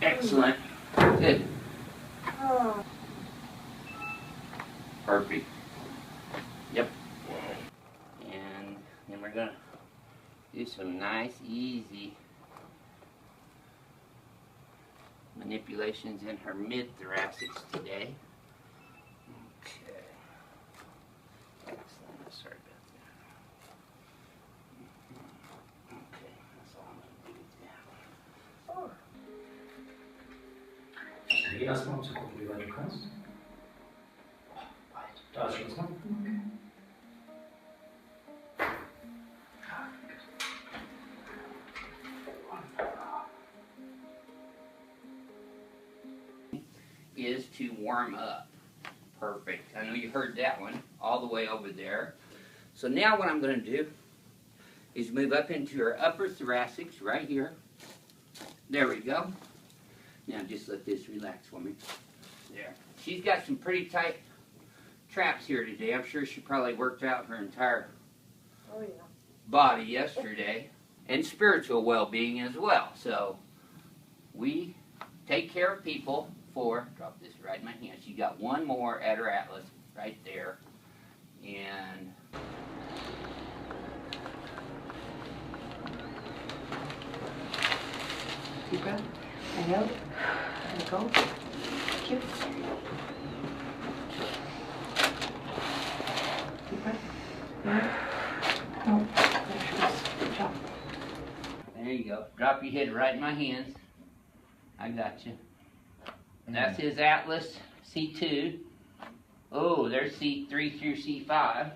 Excellent. Good. Oh. Perfect. Yep. And then we're gonna do some nice, easy manipulations in her mid-thoracics today. Okay. Excellent. Sorry about that. Okay, that's all I'm gonna do now. Dreh erstmal, um zu gucken, wie weit du kannst. Da ist Schluss, ne? Okay. Is to warm up. Perfect. I know you heard that one all the way over there. So now what I'm going to do is move up into her upper thoracics right here. There we go. Now just let this relax for me. There. She's got some pretty tight traps here today. I'm sure she probably worked out her entire body yesterday. And spiritual well-being as well. So we take care of people for, drop this right in my hand. She got one more at her atlas right there. And Deep breath. And out. And go. Cute. Deep breath. Good job. there you go. Drop your head right in my hands. I got you. And that's his atlas C2. Oh, there's C3 through C5.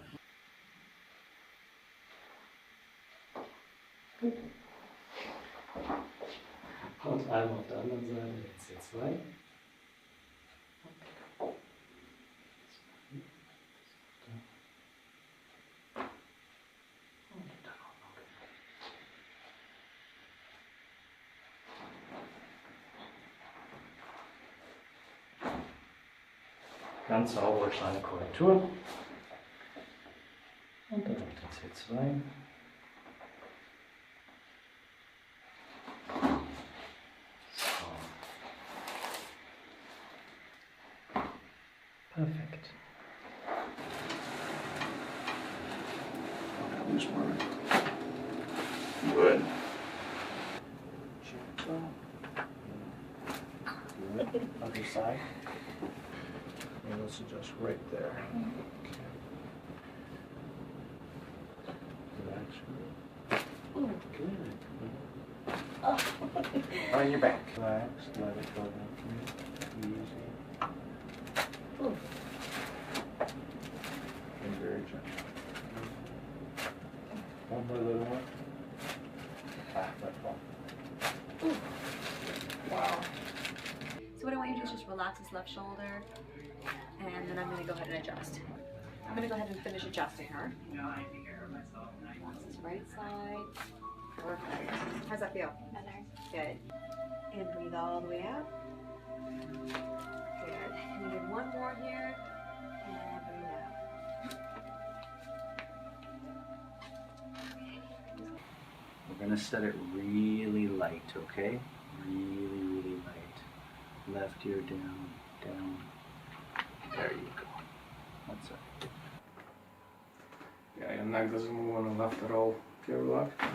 Und einmal auf der anderen Seite, jetzt C2. Ganz saubere kleine Korrektur. Und dann noch der C2. So. Perfekt. Good. Good. Other side. And let's adjust right there. Okay. Relax. Oh, good. Oh. On your back. Relax. Let it go down. Easy. Oh. And very gentle. One more little one. Ah, that's all. Wow. So what I want you to do is just relax his left shoulder, and then I'm going to go ahead and adjust. I'm going to go ahead and finish adjusting her. Relax his right side. Perfect. How's that feel? Better. Good. And breathe all the way out. Good. And we do one more here. And breathe out. We're going to set it really light, okay? Really, really light. Left ear down, down. There you go. That's it. Yeah, your neck doesn't move on the left at all. Okay, relax. So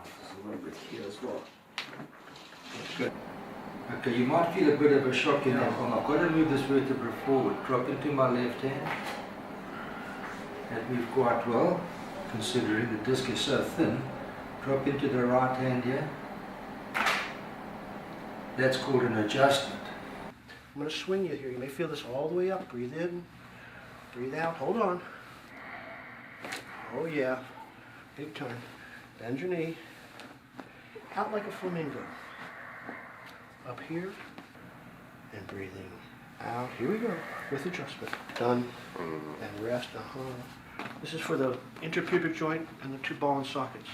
there's a little bit here as well. Good. Okay, you might feel a bit of a shock in that arm. I've got to move this vertebra forward. Drop into my left hand. That moved quite well, considering the disc is so thin. Drop into the right hand here. That's called an adjustment. I'm going to swing you here. You may feel this all the way up. Breathe in, breathe out. Hold on. Oh yeah, big time. Bend your knee. Out like a flamingo. Up here, and breathing out. Here we go, with adjustment. Done, and rest. This is for the interpubic joint and the two ball and sockets.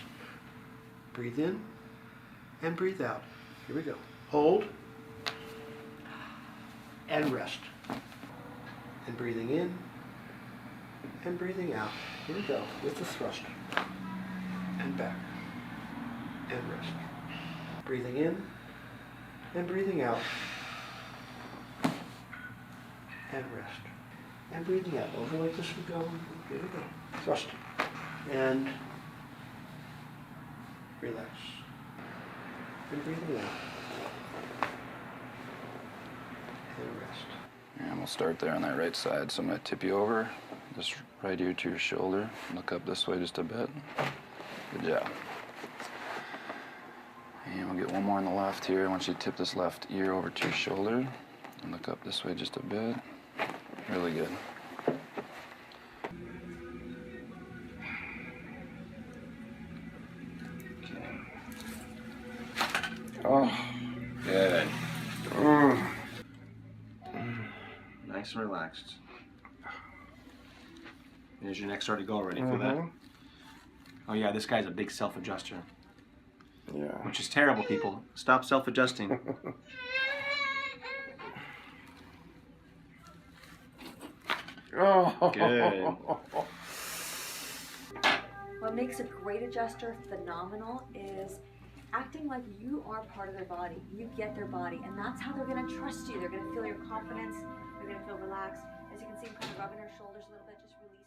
Breathe in, and breathe out. Here we go. Hold, and rest. And breathing in, and breathing out. Here we go, with the thrust. And back, and rest. Breathing in, And breathing out. And rest. And breathing out. Over like this we go. Here we go. Thrust. And relax. And breathing out. And rest. And we'll start there on that right side. So I'm going to tip you over, just right ear to your shoulder. Look up this way just a bit. Good job. And we'll get one more on the left here. I want you to tip this left ear over to your shoulder and look up this way just a bit. Really good. Okay. Oh, good. Nice and relaxed. There's your neck starting to go already. Feel that? Oh yeah, this guy's a big self-adjuster. Yeah. Which is terrible, people. Stop self-adjusting. Oh. Good. What makes a great adjuster phenomenal is acting like you are part of their body. You get their body, and that's how they're going to trust you. They're going to feel your confidence. They're going to feel relaxed. As you can see, I'm kind of rubbing her shoulders a little bit, just releasing.